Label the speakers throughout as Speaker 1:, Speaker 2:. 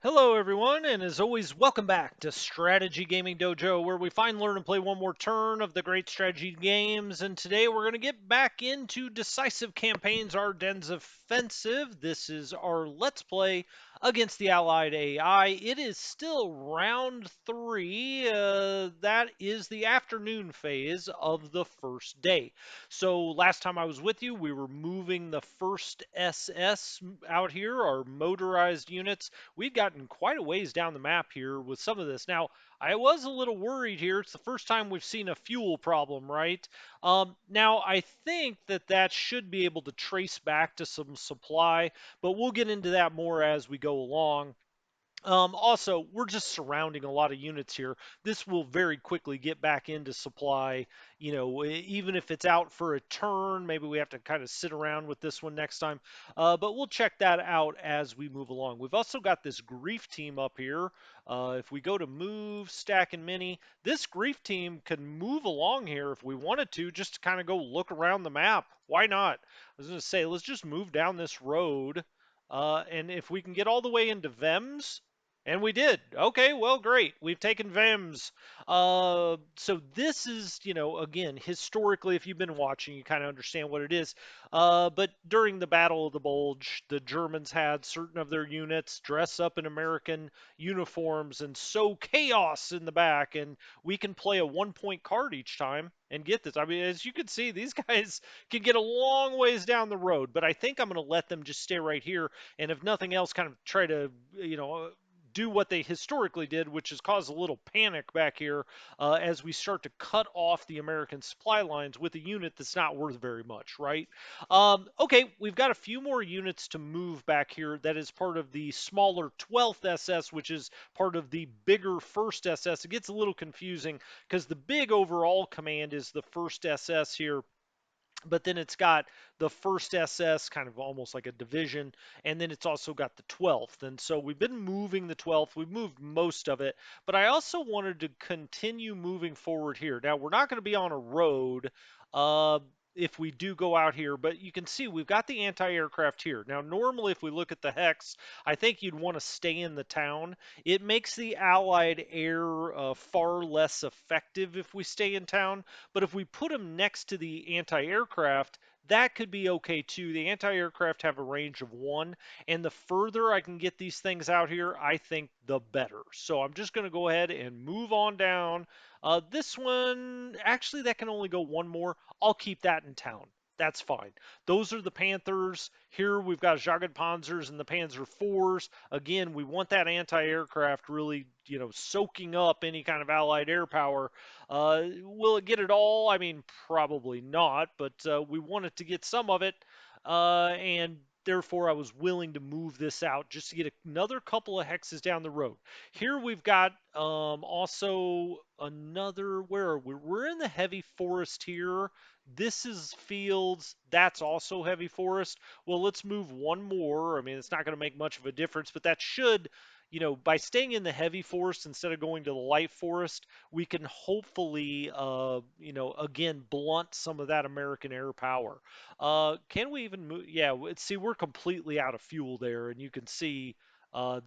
Speaker 1: Hello, everyone, and as always, welcome back to Strategy Gaming Dojo, where we find, learn, and play one more turn of the great strategy games. And today we're going to get back into Decisive Campaigns Ardennes Offensive. This is our Let's Play against the Allied AI. It is still round three. That is the afternoon phase of the first day. So last time I was with you, we were moving the first SS out here, our motorized units. We've gotten quite a ways down the map here with some of this. Now, I was a little worried here. It's the first time we've seen a fuel problem, right? Now, I think that should be able to trace back to some supply, but we'll get into that more as we go along. Also, we're just surrounding a lot of units here. This will very quickly get back into supply. Even if it's out for a turn, maybe we have to kind of sit around with this one next time. But we'll check that out as we move along. We've also got this grief team up here. If we go to move, stack, and mini, this grief team can move along here if we wanted to, just to kind of go look around the map. Why not? I was going to say, let's just move down this road. And if we can get all the way into Vems, and we did. Okay, well, great. We've taken Vems. So this is, again, historically, if you've been watching, you kind of understand what it is. But during the Battle of the Bulge, the Germans had certain of their units dress up in American uniforms and sow chaos in the back. And we can play a 1 point card each time and get this. I mean, as you can see, these guys can get a long ways down the road. But I think I'm going to let them just stay right here. And if nothing else, kind of try to, do what they historically did, which is cause a little panic back here as we start to cut off the American supply lines with a unit that's not worth very much, right? Okay, we've got a few more units to move back here. That is part of the smaller 12th SS, which is part of the bigger 1st SS. It gets a little confusing because the big overall command is the 1st SS here, but then it's got the 1st SS, kind of almost like a division, and then it's also got the 12th. And so we've been moving the 12th. We've moved most of it, but I also wanted to continue moving forward here. Now, we're not going to be on a road. Uh, if we do go out here, but you can see we've got the anti-aircraft here. Now, normally, if we look at the hex, I think you'd want to stay in the town. It makes the Allied air far less effective if we stay in town, but if we put them next to the anti-aircraft, that could be okay too. The anti-aircraft have a range of 1, and the further I can get these things out here, I think the better. So I'm just going to go ahead and move on down. This one, actually, that can only go one more. I'll keep that in town. That's fine. Those are the Panthers. Here we've got Panzers and the Panzer IVs. Again, we want that anti-aircraft really, soaking up any kind of Allied air power. Will it get it all? I mean, probably not, but we wanted to get some of it, and therefore I was willing to move this out just to get another couple of hexes down the road. Here we've got also another, where are we? We're in the heavy forest here. This is fields. That's also heavy forest. Well, let's move one more. I mean, it's not going to make much of a difference, but that should, by staying in the heavy forest instead of going to the light forest, we can hopefully, again, blunt some of that American air power. Can we even move? Yeah, see, we're completely out of fuel there, and you can see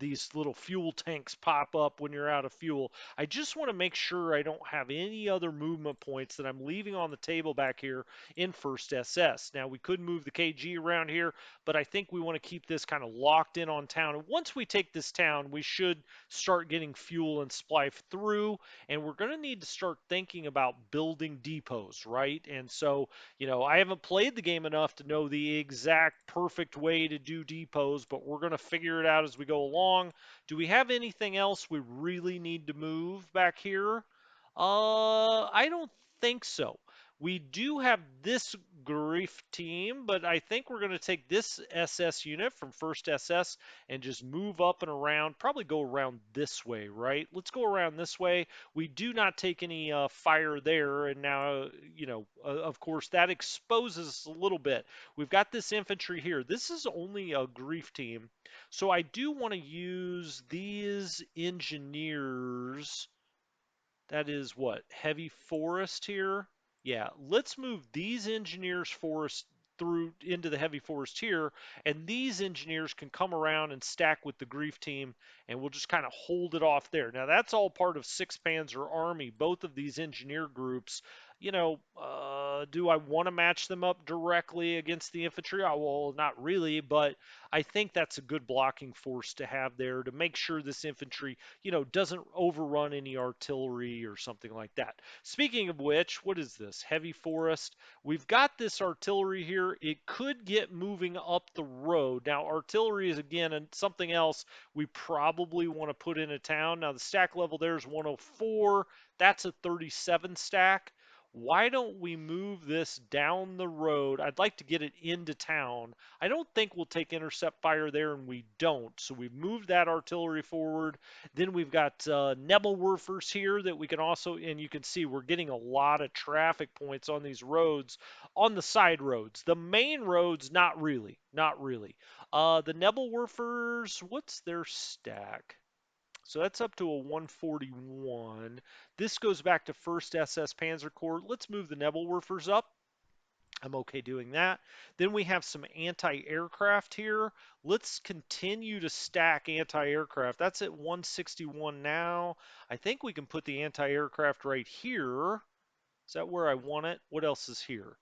Speaker 1: these little fuel tanks pop up when you're out of fuel. I just want to make sure I don't have any other movement points that I'm leaving on the table back here in 1st SS. Now, we could move the KG around here, but I think we want to keep this kind of locked in on town. And once we take this town, we should start getting fuel and supply through, and we're going to need to start thinking about building depots, right? And so, I haven't played the game enough to know the exact perfect way to do depots, but we're going to figure it out as we go along. Do we have anything else we really need to move back here? I don't think so. We do have this grief team, but I think we're going to take this SS unit from 1st SS and just move up and around, probably go around this way, right? Let's go around this way. We do not take any fire there, and now, of course, that exposes us a little bit. We've got this infantry here. This is only a grief team, so I do want to use these engineers. That is what? Heavy forest here? Yeah, let's move these engineers forest through into the heavy forest here, and these engineers can come around and stack with the grief team, and we'll just kind of hold it off there. Now that's all part of 6th Panzer Army, both of these engineer groups. Do I want to match them up directly against the infantry? Well, not really, but I think that's a good blocking force to have there to make sure this infantry, doesn't overrun any artillery or something like that. Speaking of which, what is this? Heavy forest. We've got this artillery here. It could get moving up the road. Now, artillery is, again, something else we probably want to put in a town. Now, the stack level there is 104. That's a 37 stack. Why don't we move this down the road? I'd like to get it into town. I don't think we'll take intercept fire there, and we don't. So we've moved that artillery forward. Then we've got Nebelwerfers here that we can also, and you can see we're getting a lot of traffic points on these roads, on the side roads. The main roads, not really, not really. The Nebelwerfers, what's their stack? So that's up to a 141. This goes back to 1st SS Panzer Corps. Let's move the Nebelwerfers up. I'm okay doing that. Then we have some anti-aircraft here. Let's continue to stack anti-aircraft. That's at 161 now. I think we can put the anti-aircraft right here. Is that where I want it? What else is here?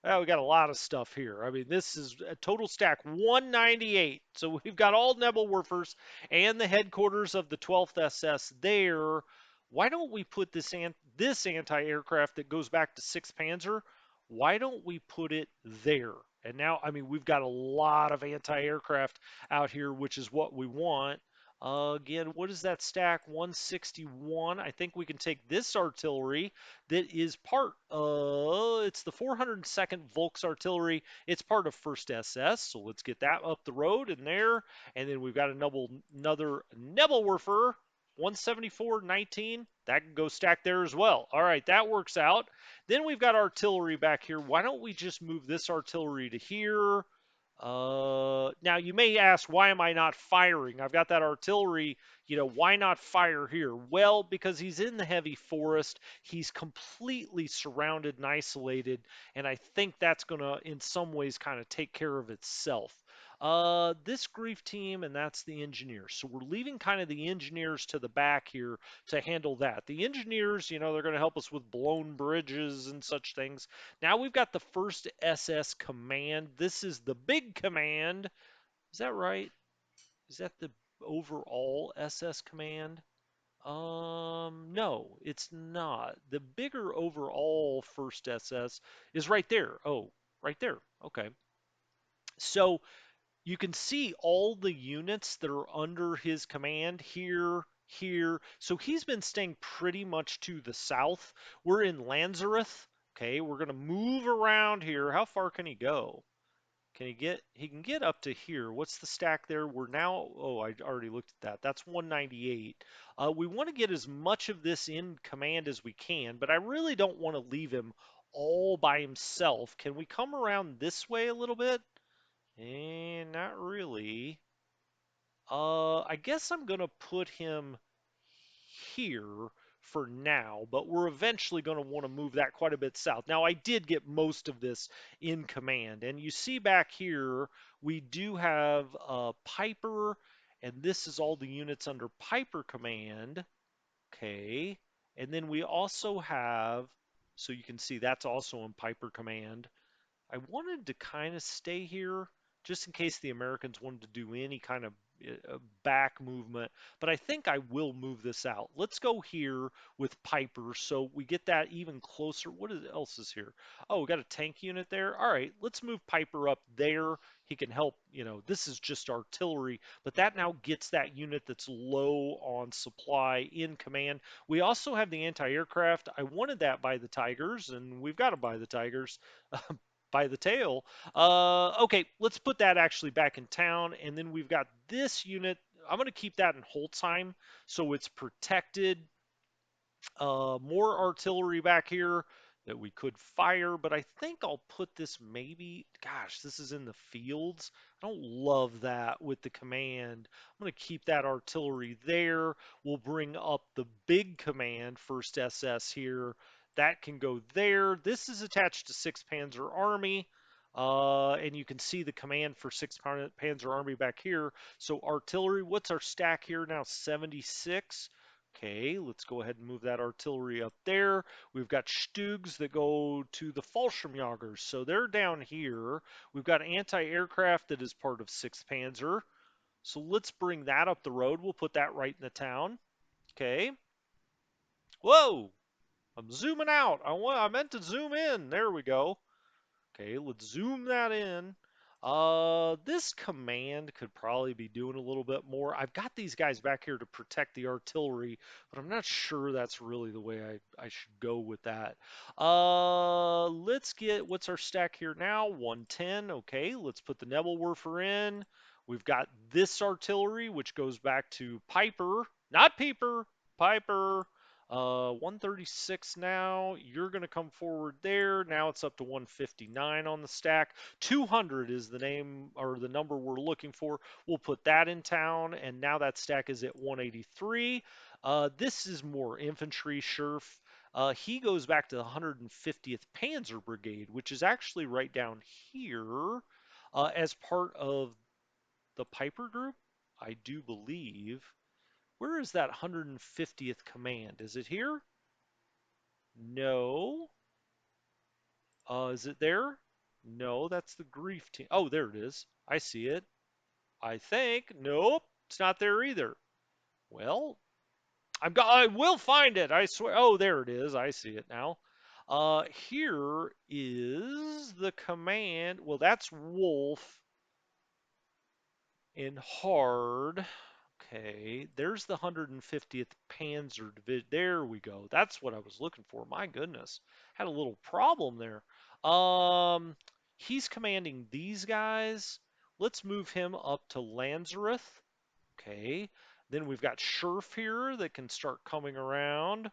Speaker 1: Oh, we got a lot of stuff here. I mean, this is a total stack 198. So we've got all Nebelwerfers and the headquarters of the 12th SS there. Why don't we put this anti-aircraft that goes back to 6th Panzer? Why don't we put it there? And now, I mean, we've got a lot of anti-aircraft out here, which is what we want. Again, what is that stack? 161. I think we can take this artillery that is part of, it's the 402nd Volks Artillery. It's part of 1st SS, so let's get that up the road and there. And then we've got another Nebelwerfer, 174-19. That can go stack there as well. All right, that works out. Then we've got artillery back here. Why don't we just move this artillery to here? Now you may ask, why am I not firing? I've got that artillery, why not fire here? Well, because he's in the heavy forest. He's completely surrounded and isolated, and I think that's going to, in some ways, kind of take care of itself. This grief team, and that's the engineers. So we're leaving kind of the engineers to the back here to handle that. The engineers, they're going to help us with blown bridges and such things. Now we've got the 1st SS command. This is the big command. Is that right? Is that the overall SS command? No, it's not. The bigger overall 1st SS is right there. Oh, right there. Okay. So you can see all the units that are under his command here, here. So he's been staying pretty much to the south. We're in Lanzereth. Okay, we're going to move around here. How far can he go? He can get up to here. What's the stack there? We're now, oh, I already looked at that. That's 198. We want to get as much of this in command as we can, but I really don't want to leave him all by himself. Can we come around this way a little bit? Not really. I guess I'm gonna put him here for now, but we're eventually going to want to move that quite a bit south. Now, I did get most of this in command, and you see back here, we do have Piper, and this is all the units under Piper command. Okay, and then we also have, so you can see that's also in Piper command. I wanted to kind of stay here just in case the Americans wanted to do any kind of back movement, but I think I will move this out. Let's go here with Piper so we get that even closer. What else is here? Oh, we got a tank unit there. All right, let's move Piper up there. He can help, this is just artillery, but that now gets that unit that's low on supply in command. We also have the anti-aircraft. I wanted that by the Tigers, and we've got to buy the Tigers. By the tail. Okay, let's put that actually back in town. And then we've got this unit. I'm going to keep that in Holtzheim so it's protected. More artillery back here that we could fire, but I think I'll put this maybe, gosh, this is in the fields. I don't love that with the command. I'm going to keep that artillery there. We'll bring up the big command, 1st SS here. That can go there. This is attached to 6th Panzer Army. And you can see the command for 6th Panzer Army back here. So artillery, what's our stack here now? 76. Okay, let's go ahead and move that artillery up there. We've got Stugs that go to the Fallschirmjägers, so they're down here. We've got anti-aircraft that is part of 6th Panzer. So let's bring that up the road. We'll put that right in the town. Okay. Whoa! I'm zooming out. I meant to zoom in. There we go. Okay, let's zoom that in. This command could probably be doing a little bit more. I've got these guys back here to protect the artillery, but I'm not sure that's really the way I should go with that. Let's get, what's our stack here now? 110. Okay, let's put the Nebelwerfer in. We've got this artillery, which goes back to Piper, not Peeper, Piper. 136 now. You're going to come forward there. Now it's up to 159 on the stack. 200 is the name or the number we're looking for. We'll put that in town, and now that stack is at 183. This is more infantry, Scherf. He goes back to the 150th Panzer Brigade, which is actually right down here as part of the Piper group, I do believe. Where is that 150th command? Is it here? No. Is it there? No, that's the grief team. Oh, there it is. I see it. I think. Nope, it's not there either. Well, I will find it. I swear. Oh, there it is. I see it now. Here is the command. Well, that's Wolf in hard. Okay, there's the 150th Panzer Division. There we go. That's what I was looking for. My goodness, had a little problem there. Um, he's commanding these guys. Let's move him up to Lanzereth. Okay, then we've got Scherf here that can start coming around.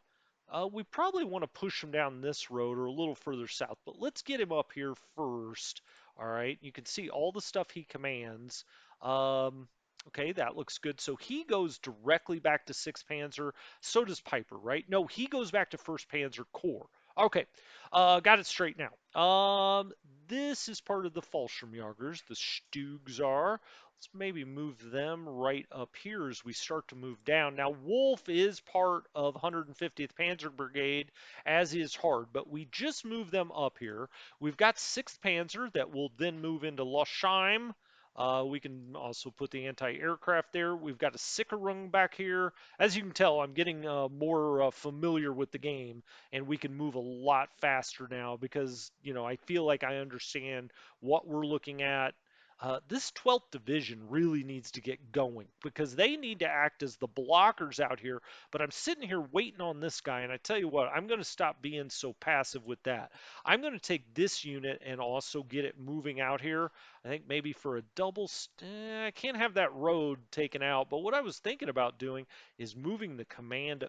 Speaker 1: We probably want to push him down this road or a little further south, but let's get him up here first. All right, you can see all the stuff he commands. Um, okay, that looks good. So he goes directly back to 6th Panzer. So does Piper, right? No, he goes back to 1st Panzer Corps. Okay, got it straight now. This is part of the Fallschirmjägers, the Stugs are. Let's maybe move them right up here as we start to move down. Now, Wolf is part of 150th Panzer Brigade, as is Hard, but we just moved them up here. We've got 6th Panzer that will then move into Losheim. We can also put the anti-aircraft there. We've got a Sickerung back here. As you can tell, I'm getting more familiar with the game, and we can move a lot faster now because, I feel like I understand what we're looking at. This 12th Division really needs to get going because they need to act as the blockers out here. But I'm sitting here waiting on this guy, and I tell you what, I'm going to stop being so passive with that. I'm going to take this unit and also get it moving out here. I think maybe for a double, I can't have that road taken out. But what I was thinking about doing is moving the command.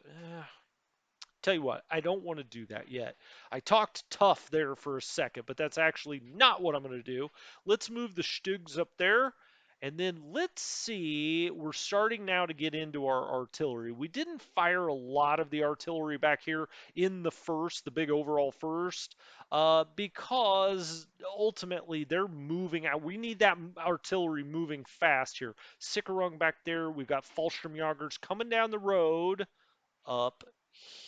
Speaker 1: Tell you what, I don't want to do that yet. I talked tough there for a second, but that's actually not what I'm going to do. Let's move the Stugs up there. And then let's see, we're starting now to get into our artillery. We didn't fire a lot of the artillery back here in the big overall first, because ultimately they're moving out. We need that artillery moving fast here. Sickerung back there. We've got Fallschirmjägers coming down the road up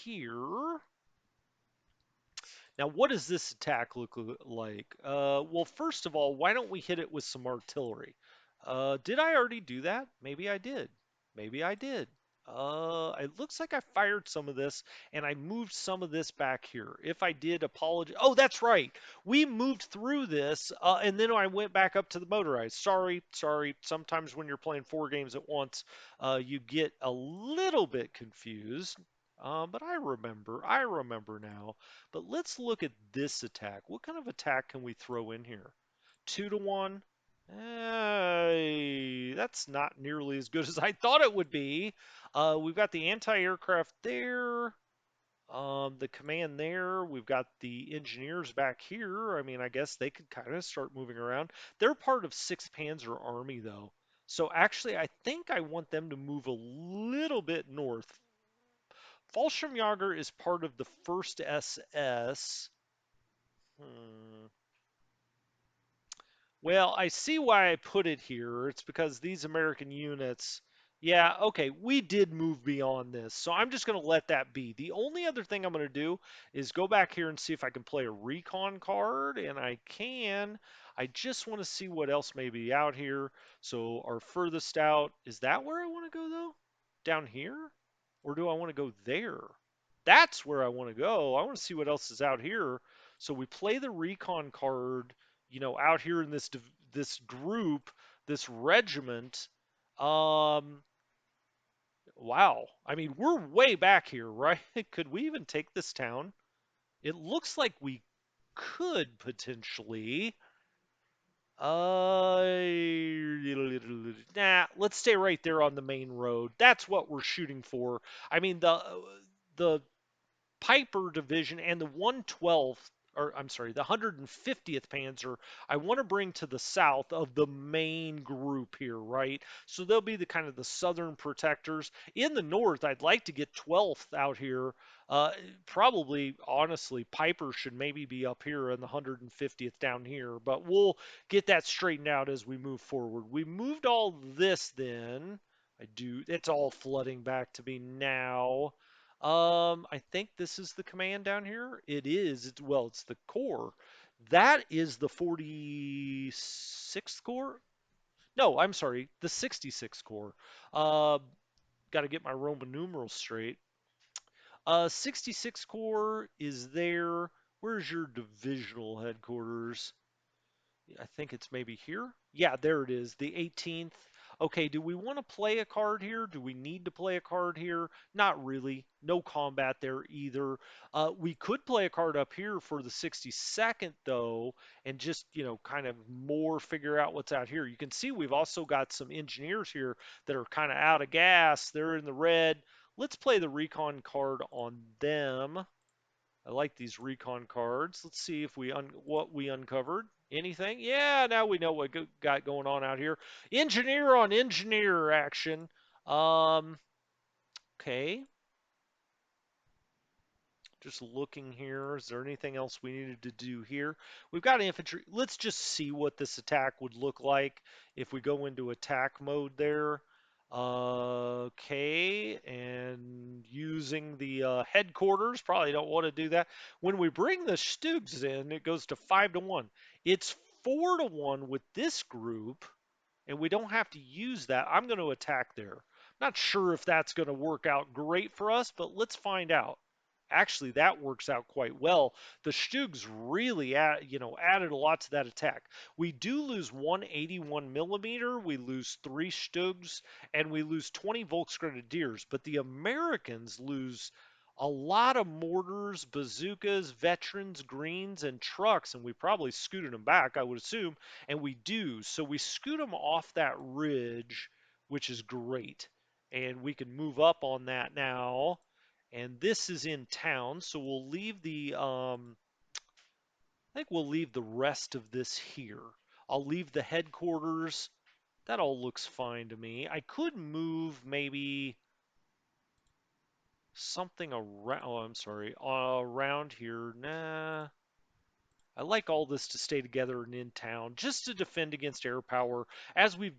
Speaker 1: here. Now, what does this attack look like? Well, first of all, why don't we hit it with some artillery? Did I already do that? Maybe I did. Maybe I did. It looks like I fired some of this and I moved some of this back here. If I did, apologize. Oh, that's right. We moved through this and then I went back up to the motorized. Sorry, sorry. Sometimes when you're playing 4 games at once, you get a little bit confused. But I remember now. But let's look at this attack. What kind of attack can we throw in here? 2-to-1. That's not nearly as good as I thought it would be. We've got the anti-aircraft there. The command there. We've got the engineers back here. I mean, I guess they could kind of start moving around. They're part of 6th Panzer Army, though. So actually, I think I want them to move a little bit north. Fallschirmjäger is part of the 1st SS. Hmm. Well, I see why I put it here. It's because these American units, yeah, okay, we did move beyond this. So I'm just going to let that be. The only other thing I'm going to do is go back here and see if I can play a recon card, and I can. I just want to see what else may be out here. So our furthest out, is that where I want to go though? Down here? Or do I want to go there? That's where I want to go. I want to see what else is out here. So we play the recon card, out here in this group, this regiment. Um, wow. I mean, we're way back here, right? Could we even take this town? It looks like we could potentially. Nah, let's stay right there on the main road. That's what we're shooting for. I mean, the Piper division and the 112th, or I'm sorry, the 150th Panzer, I want to bring to the south of the main group here, right? So they'll be the kind of the southern protectors. In the north, I'd like to get 12th out here. Probably, honestly, Piper should maybe be up here in the 150th down here, but we'll get that straightened out as we move forward. We moved all this then. It's all flooding back to me now. I think this is the command down here. It is. It's the core. That is the 46th Corps. No, I'm sorry, the 66th Corps. Uh, Got to get my Roman numerals straight. 66th Corps is there. Where's your divisional headquarters? I think it's maybe here. Yeah, there it is, the 18th. Okay, do we want to play a card here? Do we need to play a card here? Not really. No combat there either. We could play a card up here for the 62nd, though, and just, kind of more figure out what's out here. You can see we've also got some engineers here that are kind of out of gas. They're in the red. Let's play the recon card on them. I like these recon cards. Let's see if what we uncovered. Anything? Yeah, now we know what got going on out here. Engineer on engineer action. Um, okay. Just looking here. Is there anything else we needed to do here? We've got infantry. Let's just see what this attack would look like if we go into attack mode there. Okay, and using the headquarters, probably don't want to do that. When we bring the Stugs in, it goes to 5-1. It's 4-1 with this group, and we don't have to use that. I'm going to attack there. Not sure if that's going to work out great for us, but let's find out. Actually, that works out quite well. The Stugs really added a lot to that attack. We do lose 181 millimeter, we lose 3 Stugs, and we lose 20 Volksgrenadiers. But the Americans lose a lot of mortars, bazookas, veterans, greens, and trucks, and we probably scooted them back, I would assume, and we do. So we scoot them off that ridge, which is great, and we can move up on that now. And this is in town, so we'll leave I think we'll leave the rest of this here. I'll leave the headquarters. That all looks fine to me. I could move maybe something around, oh, I'm sorry, around here. Nah, I like all this to stay together and in town, just to defend against air power. As we've,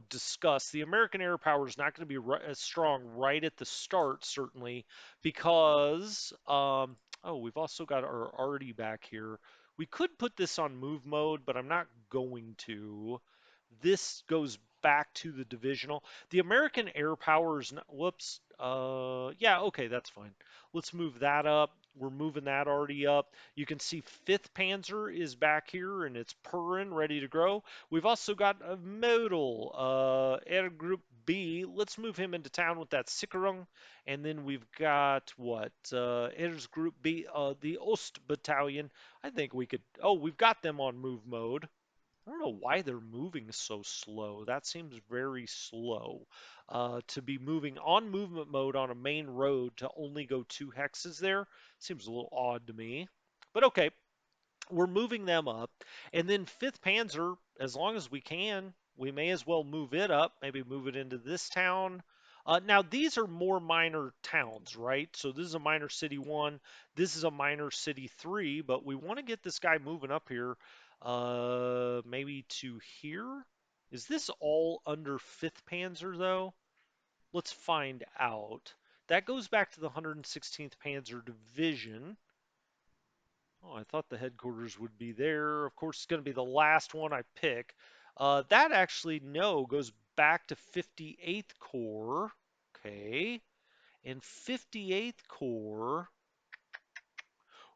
Speaker 1: discussed, the American air power is not going to be as strong right at the start, certainly, because, oh, we've also got our arty back here. We could put this on move mode, but I'm not going to. This goes back to the divisional. The American air power is not, whoops, yeah, okay, that's fine. Let's move that up. We're moving that already up. You can see 5th Panzer is back here and it's purring, ready to grow. We've also got a modal, Air Group B. Let's move him into town with that Sicherung. And then we've got what? Air Group B, the Ost Battalion. I think we could, oh, we've got them on move mode. I don't know why they're moving so slow. That seems very slow. To be moving on movement mode on a main road to only go 2 hexes there seems a little odd to me. But okay, we're moving them up. And then 5th Panzer, as long as we can, we may as well move it up, maybe move it into this town. Now, these are more minor towns, right? So this is a minor city 1, this is a minor city 3, but we want to get this guy moving up here. Maybe to here? Is this all under 5th Panzer though? Let's find out. That goes back to the 116th Panzer Division. Oh, I thought the headquarters would be there. Of course, it's going to be the last one I pick. That actually, no, goes back to 58th Corps. Okay. And 58th Corps,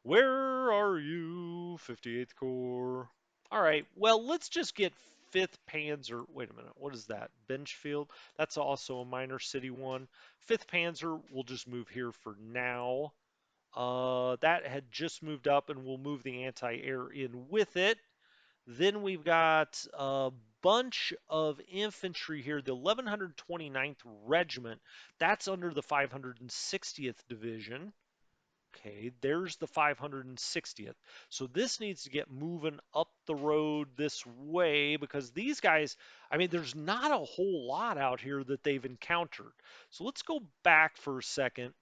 Speaker 1: where are you, 58th Corps? All right, well, let's just get 5th Panzer. Wait a minute, what is that? Benchfield? That's also a minor city one. 5th Panzer, we'll just move here for now. That had just moved up, and we'll move the anti-air in with it. Then we've got a bunch of infantry here. The 1129th Regiment, that's under the 560th Division. Okay, there's the 560th. So this needs to get moving up the road this way because these guys, I mean, there's not a whole lot out here that they've encountered. So let's go back for a second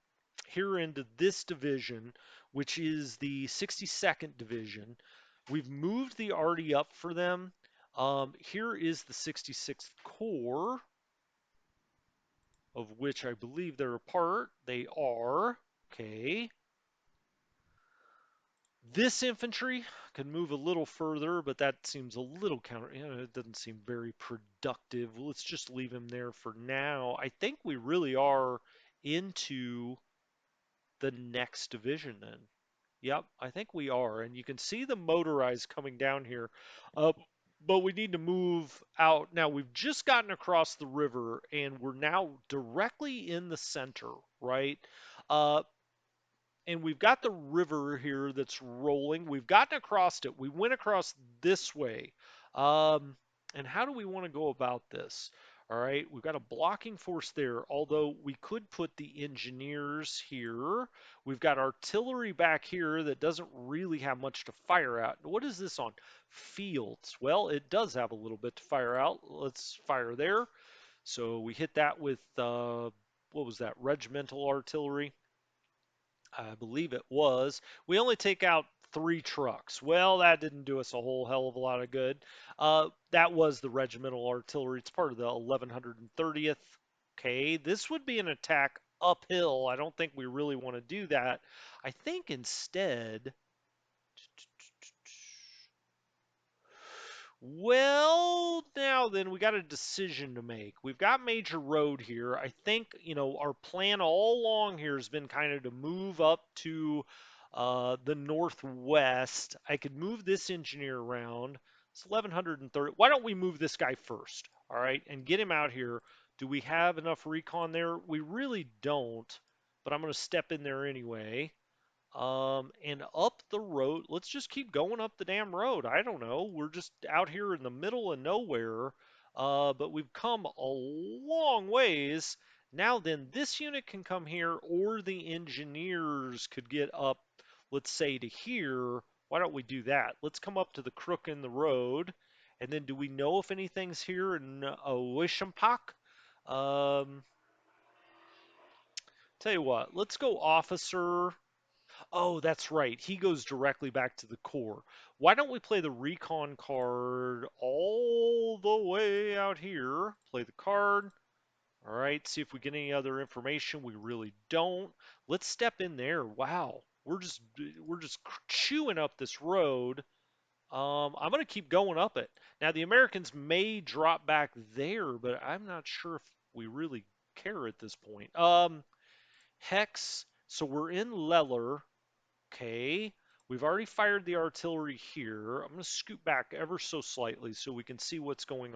Speaker 1: here into this division, which is the 62nd Division. We've moved the arty up for them. Here is the 66th Corps, of which I believe they're a part. They are. Okay. This infantry can move a little further, but that seems a little counter. You know, it doesn't seem very productive. Let's just leave him there for now. I think we really are into the next division then. Yep, I think we are. And you can see the motorized coming down here. Uh, but we need to move out. Now, we've just gotten across the river and we're now directly in the center, right? Uh, and we've got the river here that's rolling. We've gotten across it. We went across this way. Um, and how do we want to go about this? All right, we've got a blocking force there, although we could put the engineers here. We've got artillery back here that doesn't really have much to fire at. What is this on? Fields. Well, it does have a little bit to fire out. Let's fire there. So we hit that with, what was that, regimental artillery? I believe it was. We only take out 3 trucks. Well, that didn't do us a whole hell of a lot of good. That was the regimental artillery. It's part of the 1130th. Okay, this would be an attack uphill. I don't think we really want to do that. I think instead, well, now then, we got a decision to make. We've got Major Road here. I think, our plan all along here has been kind of to move up to the northwest. I could move this engineer around. It's 1130. Why don't we move this guy first, all right, and get him out here? Do we have enough recon there? We really don't, but I'm going to step in there anyway. And up the road, let's just keep going up the damn road. I don't know. We're just out here in the middle of nowhere, but we've come a long ways. Now then, this unit can come here, or the engineers could get up, let's say, to here. Why don't we do that? Let's come up to the crook in the road, and then do we know if anything's here in Wishampak? Um, Tell you what, let's go officer. Oh, that's right. He goes directly back to the core. Why don't we play the recon card all the way out here? Play the card. All right, see if we get any other information. We really don't. Let's step in there. Wow. We're just chewing up this road. I'm going to keep going up it. Now the Americans may drop back there, but I'm not sure if we really care at this point. Hex. So we're in Leller. Okay, we've already fired the artillery here. I'm going to scoot back ever so slightly so we can see what's going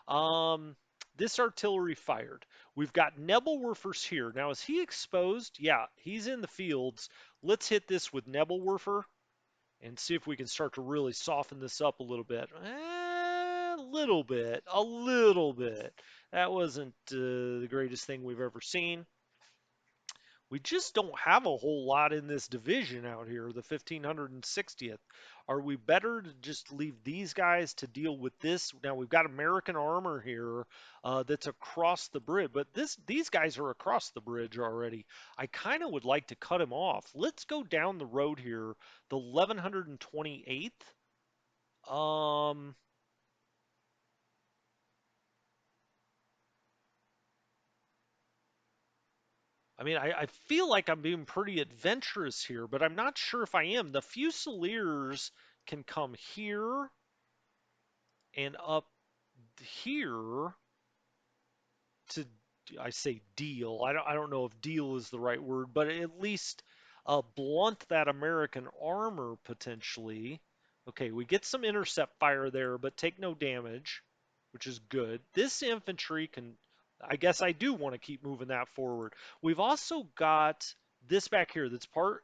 Speaker 1: on. This artillery fired. We've got Nebelwerfers here. Now, is he exposed? Yeah, he's in the fields. Let's hit this with Nebelwerfer and see if we can start to really soften this up a little bit. A little bit, a little bit. That wasn't the greatest thing we've ever seen. We just don't have a whole lot in this division out here, the 1560th. Are we better to just leave these guys to deal with this? Now we've got American armor here that's across the bridge, but these guys are across the bridge already. I kind of would like to cut him off. Let's go down the road here, the 1128th. Um, I mean, I feel like I'm being pretty adventurous here, but I'm not sure if I am. The Fusiliers can come here and up here to, I say deal. I don't know if deal is the right word, but at least blunt that American armor potentially. Okay, we get some intercept fire there, but take no damage, which is good. This infantry can, I guess I do want to keep moving that forward. We've also got this back here.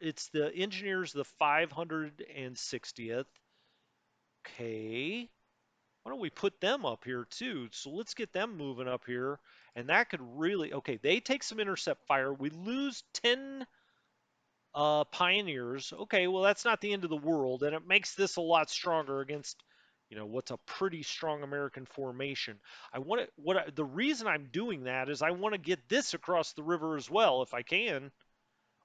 Speaker 1: It's the engineers, the 560th. Okay, why don't we put them up here too? So let's get them moving up here. And that could really, okay, they take some intercept fire. We lose 10 pioneers. Okay, well, that's not the end of the world. And it makes this a lot stronger against, what's a pretty strong American formation. The reason I'm doing that is I want to get this across the river as well, if I can.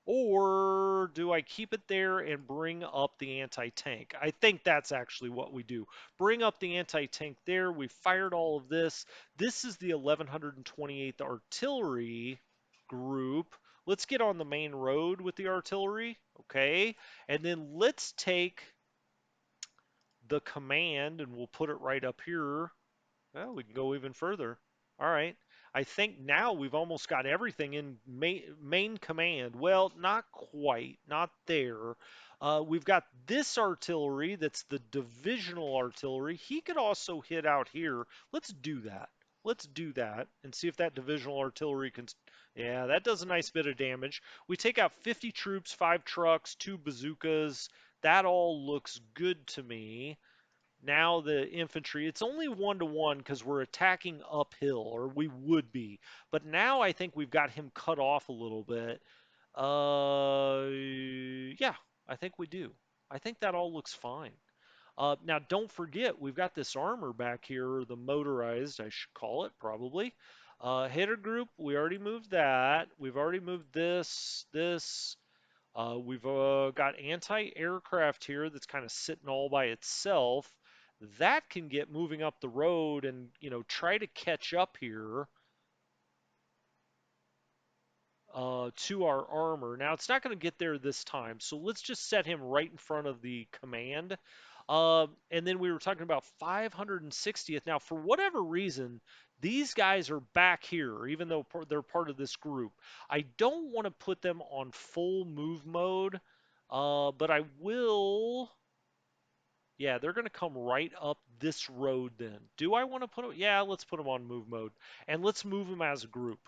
Speaker 1: Or do I keep it there and bring up the anti-tank? I think that's actually what we do. Bring up the anti-tank there. We fired all of this. This is the 1128th Artillery group. Let's get on the main road with the artillery. Okay. And then let's take the command and we'll put it right up here. Well, we can go even further. All right. I think now we've almost got everything in main command. Well, not quite, not there. We've got this artillery that's the divisional artillery. He could also hit out here. Let's do that. Let's do that and see if that divisional artillery can. Yeah, that does a nice bit of damage. We take out 50 troops, 5 trucks, 2 bazookas. That all looks good to me. Now the infantry, it's only 1-to-1 because we're attacking uphill, or we would be. But now I think we've got him cut off a little bit. Yeah, I think we do. I think that all looks fine. Now, don't forget, we've got this armor back here, the motorized, I should call it, probably. Hitter group, we already moved that. We've already moved this. We've got anti-aircraft here that's kind of sitting all by itself. That can get moving up the road and, try to catch up here to our armor. Now, it's not going to get there this time, so let's just set him right in front of the command. And then we were talking about 560th. Now, for whatever reason, these guys are back here, even though they're part of this group. I don't want to put them on full move mode, but I will. Yeah, they're going to come right up this road then. Do I want to put them? Yeah, let's put them on move mode. And let's move them as a group.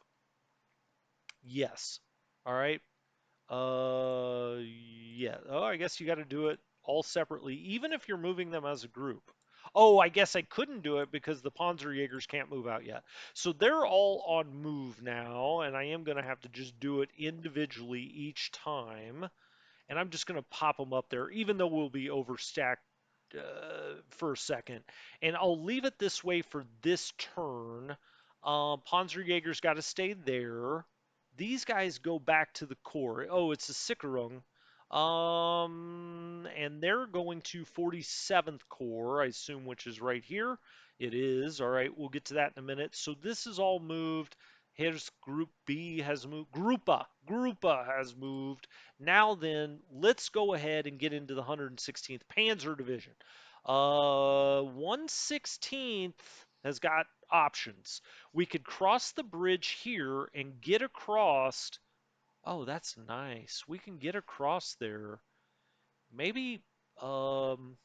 Speaker 1: Yes. All right. Yeah. Oh, I guess you got to do it all separately, even if you're moving them as a group. Oh, I guess I couldn't do it because the Panzerjägers can't move out yet. So they're all on move now, and I am going to have to just do it individually each time. And I'm just going to pop them up there, even though we'll be overstacked for a second. And I'll leave it this way for this turn. Panzerjäger's got to stay there. These guys go back to the core. Oh, it's a Sicherung. And they're going to 47th Corps, I assume, which is right here. It is. All right, we'll get to that in a minute. So this is all moved. Here's Group B has moved. Grupa has moved. Now then, let's go ahead and get into the 116th Panzer Division. 116th has got options. We could cross the bridge here and get across. Oh, that's nice. We can get across there. Maybe, um,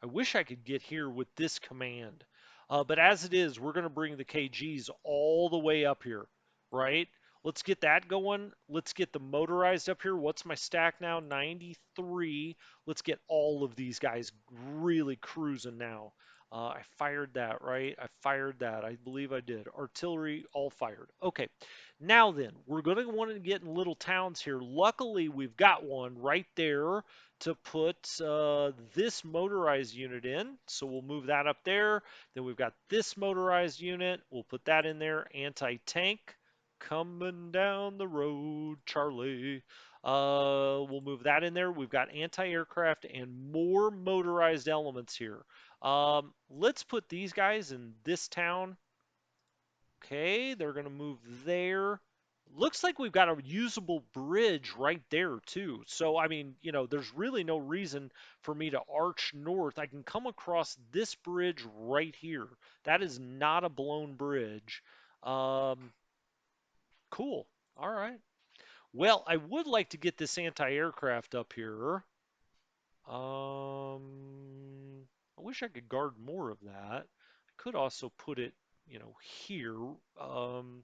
Speaker 1: I wish I could get here with this command. But as it is, we're going to bring the KGs all the way up here, right? Let's get that going. Let's get the motorized up here. What's my stack now? 93. Let's get all of these guys really cruising now. I fired that, right? I fired that. I believe I did. Artillery, all fired. Okay. Now then, we're going to want to get in little towns here. Luckily, we've got one right there to put this motorized unit in. So we'll move that up there. Then we've got this motorized unit. We'll put that in there. Anti-tank coming down the road, Charlie. We'll move that in there. We've got anti-aircraft and more motorized elements here. Let's put these guys in this town. Okay, they're going to move there. Looks like we've got a usable bridge right there, too. So, I mean, there's really no reason for me to arch north. I can come across this bridge right here. That is not a blown bridge. Um, cool. All right. Well, I would like to get this anti-aircraft up here. I wish I could guard more of that. I could also put it, here. Um,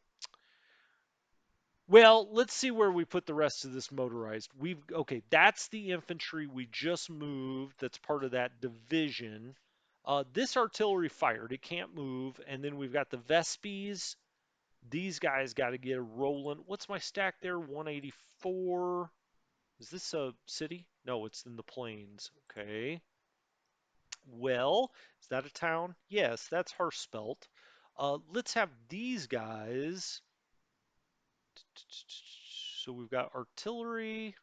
Speaker 1: well, let's see where we put the rest of this motorized. Okay, that's the infantry we just moved. That's part of that division. This artillery fired. It can't move. And then we've got the Vespies. These guys got to get a rolling. What's my stack there? 184. Is this a city? No, it's in the plains. Okay. Well, is that a town? Yes, that's Harspelt. Let's have these guys. So we've got artillery.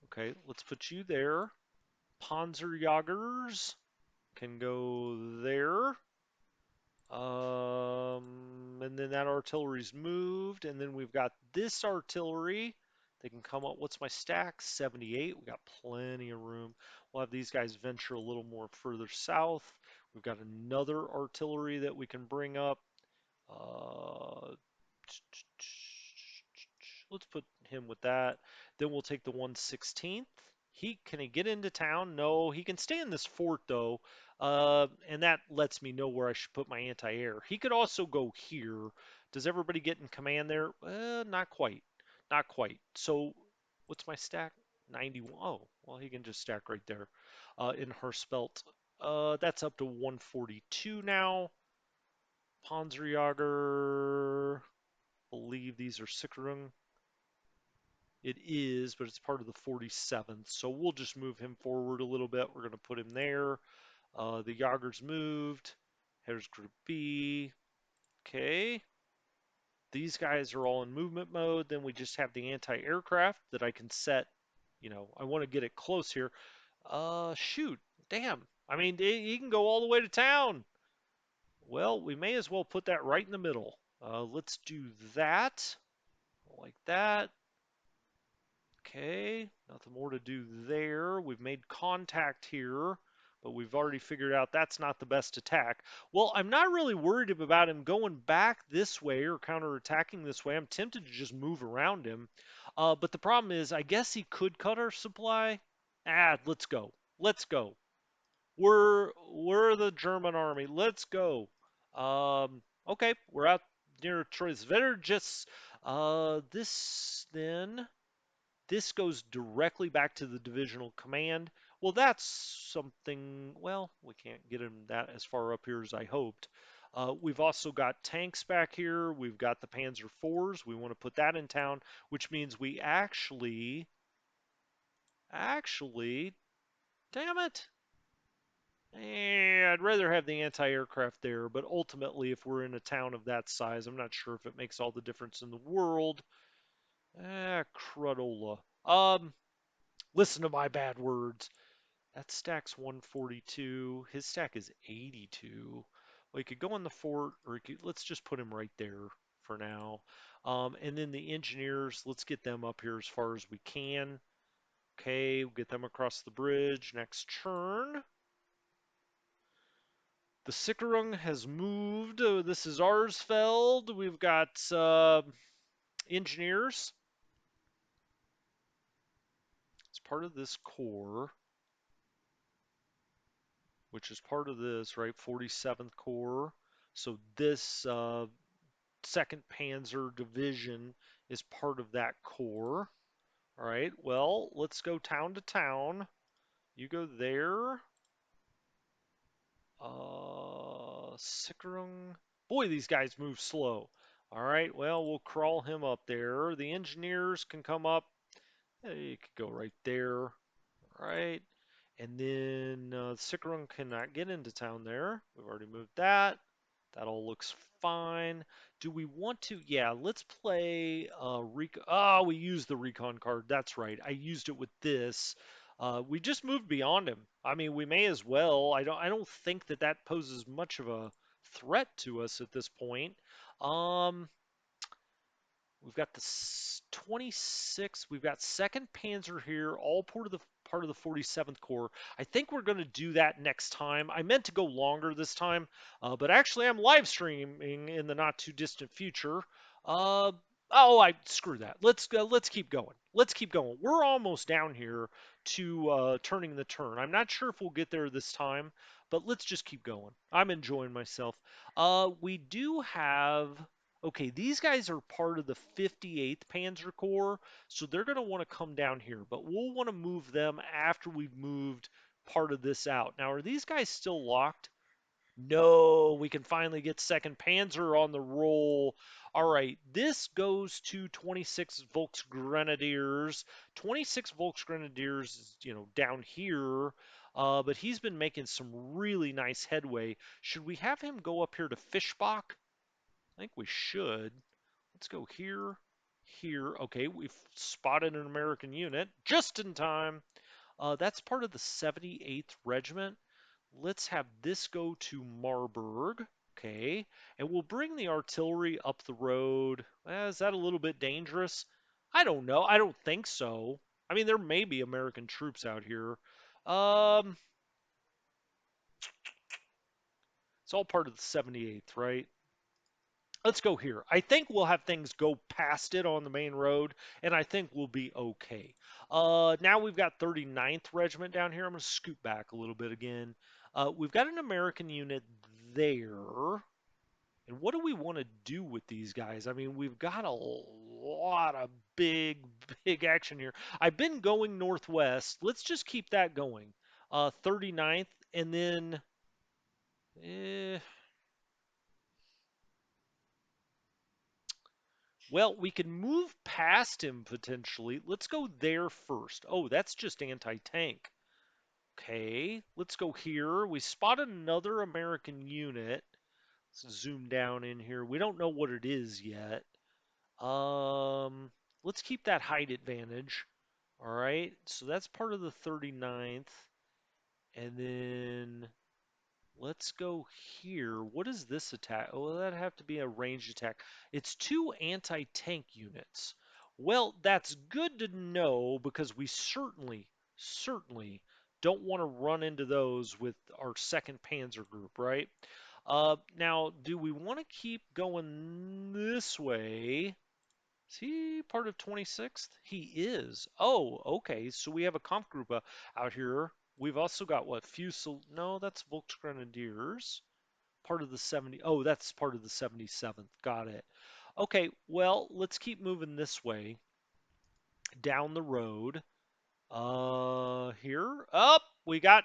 Speaker 1: Okay, let's put you there. Panzerjagers can go there. And then that artillery's moved, and then we've got this artillery. They can come up. What's my stack? 78. We got plenty of room. We'll have these guys venture a little more further south. We've got another artillery that we can bring up. Uh, let's put him with that. Then we'll take the 116th. Can he get into town? No, he can stay in this fort though, and that lets me know where I should put my anti-air. He could also go here. Does everybody get in command there? Not quite, not quite. So, what's my stack? 91. Oh, well, he can just stack right there, in Herspelt. That's up to 142 now. Panzerjäger. Believe these are Sicherung. It is, but it's part of the 47th. So we'll just move him forward a little bit. We're going to put him there. The Jager's moved. Here's Group B. Okay. These guys are all in movement mode. Then we just have the anti-aircraft that I can set. I want to get it close here. Shoot. Damn. I mean, he can go all the way to town. Well, we may as well put that right in the middle. Let's do that. Like that. Okay, nothing more to do there. We've made contact here, but we've already figured out that's not the best attack. Well, I'm not really worried about him going back this way or counterattacking this way. I'm tempted to just move around him. But the problem is, I guess he could cut our supply. Let's go. Let's go. We're the German army. Let's go. Okay, we're out near Treisweder. Just this then. This goes directly back to the divisional command. Well, that's something, well, we can't get him that as far up here as I hoped. We've also got tanks back here. We've got the Panzer IVs. We want to put that in town, which means we actually, damn it. I'd rather have the anti-aircraft there, but ultimately, if we're in a town of that size, I'm not sure if it makes all the difference in the world. Crudola. Listen to my bad words. That stack's 142. His stack is 82. Well, he could go in the fort, or let's just put him right there for now. And then the engineers, let's get them up here as far as we can. Okay, we'll get them across the bridge. Next turn. The Sicherung has moved. This is Arsfeld. We've got engineers. It's part of this corps, which is part of this, right? 47th Corps. So this 2nd Panzer Division is part of that corps. All right, well, let's go town to town. You go there. Sicherung. Boy, these guys move slow. All right, well, we'll crawl him up there. The engineers can come up. You could go right there. All right. And then Sicherung cannot get into town there. We've already moved that. That all looks fine. Do we want to? Yeah, let's play recon. Oh, we used the recon card. That's right. I used it with this. We just moved beyond him. I mean, we may as well. I don't think that that poses much of a threat to us at this point. Um, We've got the 26. We've got Second Panzer here, all part of the 47th Corps. I think we're going to do that next time. I meant to go longer this time, but actually I'm live streaming in the not too distant future. Uh, oh, I screw that. Let's keep going. Let's keep going. We're almost down here to turning the turn. I'm not sure if we'll get there this time, but let's just keep going. I'm enjoying myself. We do have. Okay, these guys are part of the 58th Panzer Corps, so they're going to want to come down here, but we'll want to move them after we've moved part of this out. Now, are these guys still locked? No, we can finally get 2nd Panzer on the roll. All right, this goes to 26 Volksgrenadiers. 26 Volksgrenadiers is, down here, but he's been making some really nice headway. Should we have him go up here to Fischbach? I think we should. Let's go here, here. Okay, we've spotted an American unit just in time. That's part of the 78th Regiment. Let's have this go to Marburg. Okay, and we'll bring the artillery up the road. Is that a little bit dangerous? I don't know. I don't think so. I mean, there may be American troops out here. Um, it's all part of the 78th, right? Let's go here. I think we'll have things go past it on the main road, and I think we'll be okay. Now we've got 39th Regiment down here. I'm going to scoot back a little bit again. We've got an American unit there. And what do we want to do with these guys? I mean, we've got a lot of big, big action here. I've been going northwest. Let's just keep that going. 39th, and then... Eh, Well, we can move past him potentially. Let's go there first. Oh, that's just anti-tank. Okay, let's go here. We spotted another American unit. Let's zoom down in here. We don't know what it is yet. Let's keep that height advantage. All right, so that's part of the 39th. And then let's go here. What is this attack? Oh, that'd have to be a ranged attack. It's 2 anti-tank units. Well, that's good to know because we certainly don't want to run into those with our 2nd Panzer group, right? Now, do we want to keep going this way? Is he part of 26th? He is. Oh, okay. So we have a Kampfgruppe out here. We've also got what? Fusel. No, that's Volksgrenadiers. Part of the 70. Oh, that's part of the 77th. Got it. Okay, well, let's keep moving this way down the road. Here. Up. We got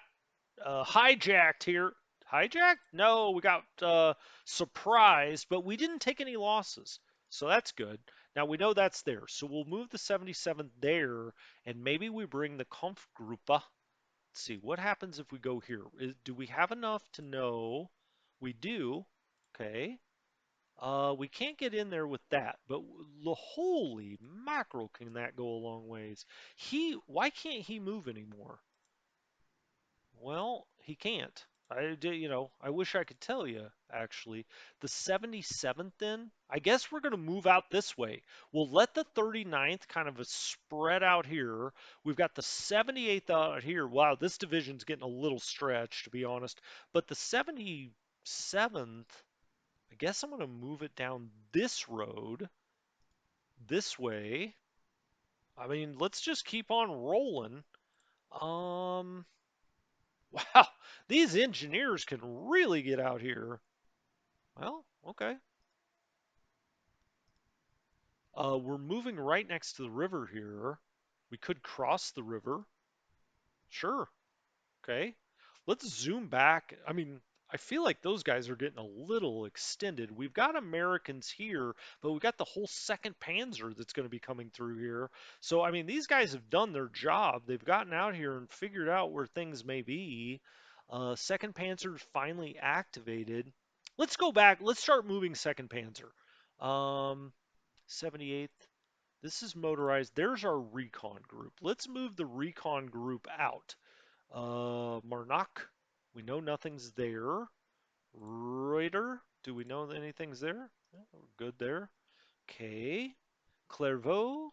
Speaker 1: hijacked here. Hijacked? No, we got surprised, but we didn't take any losses. So that's good. Now we know that's there. So we'll move the 77th there, and maybe we bring the Kampfgruppe. Let's see, what happens if we go here? Do we have enough to know? We do. Okay. We can't get in there with that, but holy mackerel, can that go a long ways? Why can't he move anymore? Well, he can't. I wish I could tell you, actually. The 77th, then, I guess we're going to move out this way. We'll let the 39th kind of spread out here. We've got the 78th out here. Wow, this division's getting a little stretched, to be honest. But the 77th, I guess I'm going to move it down this road, this way. I mean, let's just keep on rolling. Um, Wow, these engineers can really get out here. Well, okay. We're moving right next to the river here. We could cross the river. Sure. Okay. Let's zoom back. I mean, I feel like those guys are getting a little extended. We've got Americans here, but we've got the whole 2nd Panzer that's going to be coming through here. So, I mean, these guys have done their job. They've gotten out here and figured out where things may be. 2nd Panzer finally activated. Let's go back. Let's start moving 2nd Panzer. 78th. This is motorized. There's our recon group. Let's move the recon group out. Marnock. We know nothing's there. Reuter. Do we know that anything's there? Yeah, we're good there. Okay. Clairvaux.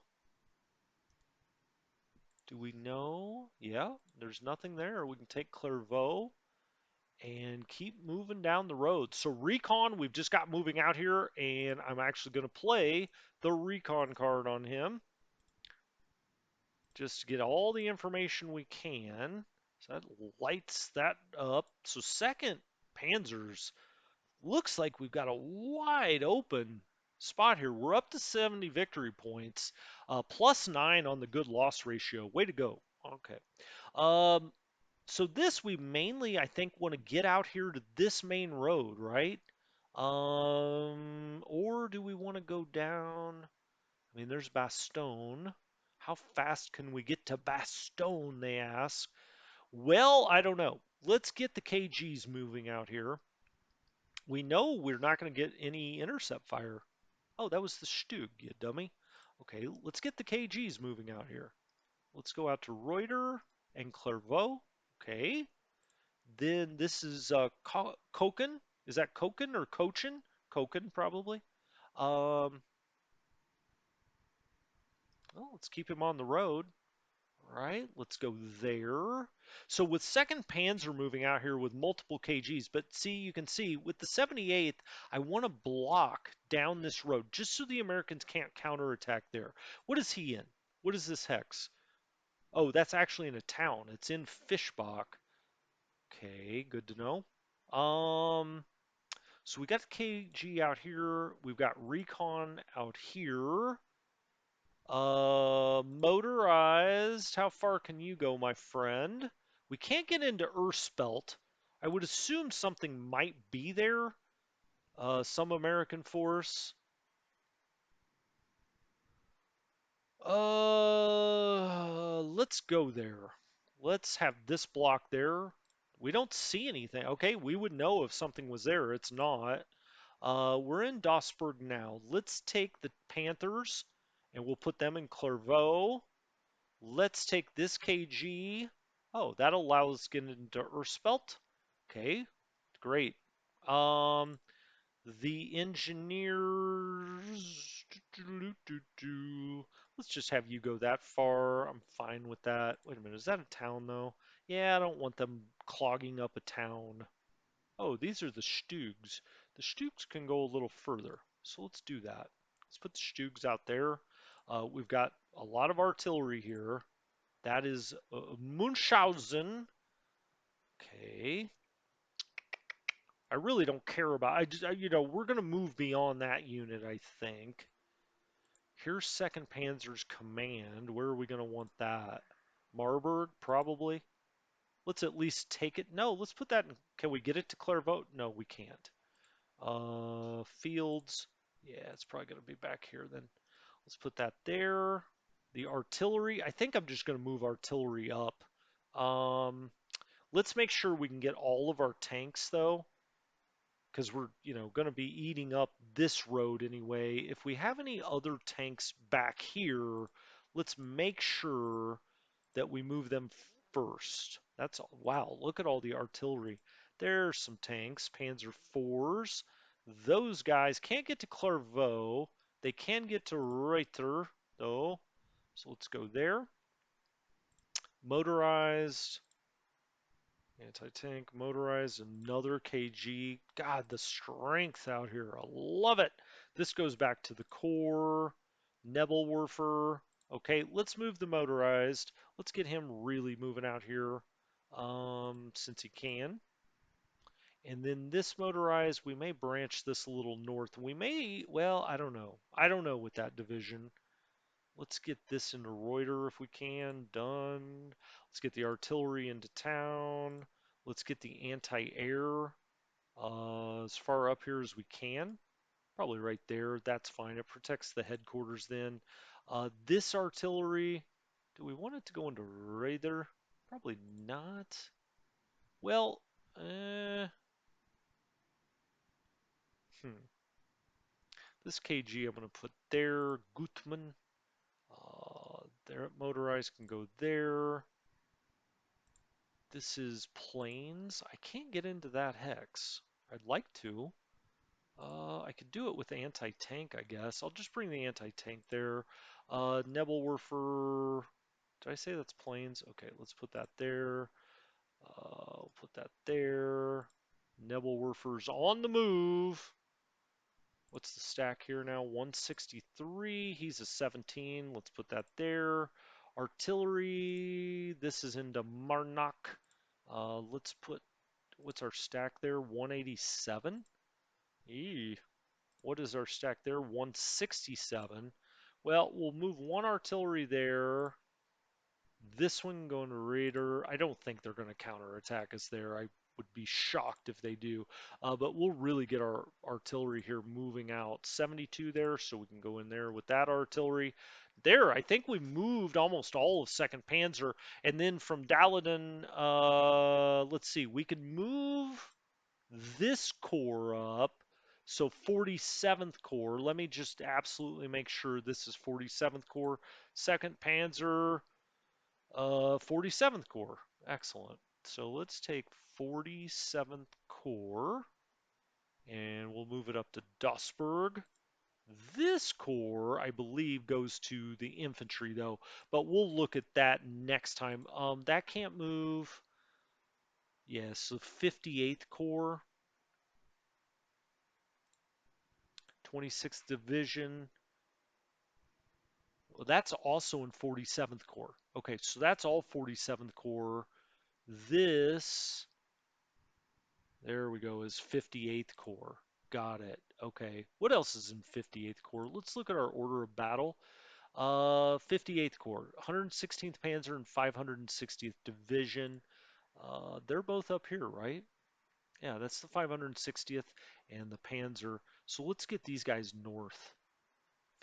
Speaker 1: Do we know? Yeah, there's nothing there. We can take Clairvaux and keep moving down the road. So recon, we've just got moving out here, and I'm actually going to play the recon card on him just to get all the information we can. So that lights that up. So 2nd Panzers looks like we've got a wide open spot here. We're up to 70 victory points, +9 on the good loss ratio. Way to go. Okay. Um, so this we mainly, I think, want to get out here to this main road, right? Or do we want to go down? I mean, there's Bastogne. How fast can we get to Bastogne, they ask. Well, I don't know. Let's get the KGs moving out here. We know we're not going to get any intercept fire. Oh, that was the Stug, you dummy. Okay, let's get the KGs moving out here. Let's go out to Reuter and Clairvaux. Okay. Then this is Koken. Is that Koken or Cochin? Koken, probably. Um, well, let's keep him on the road. All right, let's go there. So with 2nd Panzer moving out here with multiple KGs, but see, you can see with the 78th, I want to block down this road just so the Americans can't counterattack there. What is he in? What is this hex? Oh, that's actually in a town. It's in Fischbach. Okay, good to know. So we got KG out here. We've got recon out here. Motorized. How far can you go, my friend? We can't get into Urspelt. I would assume something might be there. Some American force. Let's go there. Let's have this block there. We don't see anything. Okay, we would know if something was there. It's not. We're in Dossburg now. Let's take the Panthers and we'll put them in Clairvaux. Let's take this KG. Oh, that allows getting into Urspelt. Okay, great. Um, the engineers. Let's just have you go that far. I'm fine with that. Wait a minute, is that a town though? Yeah, I don't want them clogging up a town. Oh, these are the Stugs. The Stugs can go a little further, so let's do that. Let's put the Stugs out there. We've got a lot of artillery here. That is Munchausen. Okay. I really don't care about. We're gonna move beyond that unit, I think. Here's 2nd Panzer's command. Where are we gonna want that? Marburg, probably. Let's at least take it. No, let's put that in. Can we get it to Clairvaux? No, we can't. Fields. Yeah, it's probably going to be back here then. Let's put that there. The artillery. I think I'm just going to move artillery up. Let's make sure we can get all of our tanks though, because we're going to be eating up this road anyway. If we have any other tanks back here, let's make sure that we move them first. That's wow, look at all the artillery. There's some tanks, Panzer IVs. Those guys can't get to Clairvaux. They can get to Reuter, though. So let's go there. Motorized, anti-tank, motorized, another KG. God, the strength out here. I love it. This goes back to the core. Nebelwerfer. Okay, let's move the motorized. Let's get him really moving out here since he can. And then this motorized, we may branch this a little north. We may, well, I don't know. I don't know with that division. Let's get this into Reuter if we can. Done. Let's get the artillery into town. Let's get the anti-air as far up here as we can. Probably right there. That's fine. It protects the headquarters then. This artillery, do we want it to go into Raider? Probably not. Well, Hmm. This KG I'm going to put there. Gutmann. There, motorized can go there. This is planes. I can't get into that hex. I'd like to. I could do it with anti-tank, I guess. I'll just bring the anti-tank there. Nebelwerfer. Did I say that's planes? Okay, let's put that there. We'll put that there. Nebelwerfer's on the move. What's the stack here now? 163. He's a 17. Let's put that there. Artillery. This is into Marnock. Let's put, what's our stack there? 187. Eee. What is our stack there? 167. Well, we'll move one artillery there. This one going to Raider. I don't think they're going to counterattack us there. I would be shocked if they do. But we'll really get our artillery here moving out. 72 there, so we can go in there with that artillery. There, I think we moved almost all of 2nd Panzer. And then from Daladin, let's see, we could move this corps up. So 47th Corps, let me just absolutely make sure this is 47th Corps. 2nd Panzer, 47th Corps. Excellent. So let's take 47th Corps and we'll move it up to Duisburg. This corps, I believe, goes to the infantry though, but we'll look at that next time. That can't move. Yeah, so 58th Corps, 26th Division. Well, that's also in 47th Corps. Okay, so that's all 47th Corps. This, there we go, is 58th Corps. Got it. Okay. What else is in 58th Corps? Let's look at our order of battle. 58th Corps, 116th Panzer and 560th Division. They're both up here, right? Yeah, that's the 560th and the Panzer. So let's get these guys north.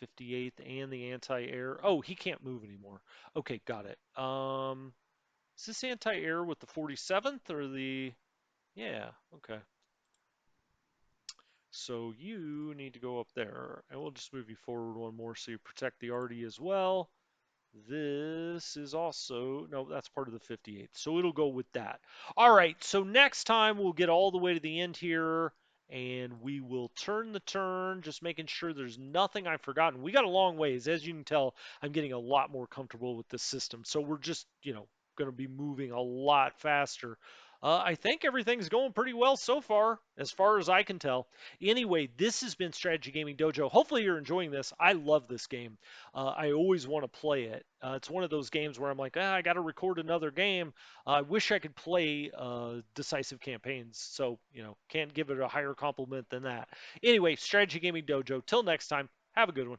Speaker 1: 58th and the anti-air. Oh, he can't move anymore. Okay, got it. Is this anti-air with the 47th or the? Yeah, okay. So you need to go up there, and we'll just move you forward one more so you protect the RD as well. This is also, no, that's part of the 58th. So it'll go with that. All right, so next time we'll get all the way to the end here and we will turn the turn, just making sure there's nothing I've forgotten. We got a long ways. As you can tell, I'm getting a lot more comfortable with the system. So we're just, going to be moving a lot faster. I think everything's going pretty well so far as I can tell. Anyway, this has been Strategy Gaming Dojo. Hopefully you're enjoying this. I love this game. I always want to play it. It's one of those games where I'm like, I got to record another game. I wish I could play Decisive Campaigns. So, can't give it a higher compliment than that. Anyway, Strategy Gaming Dojo. Till next time, have a good one.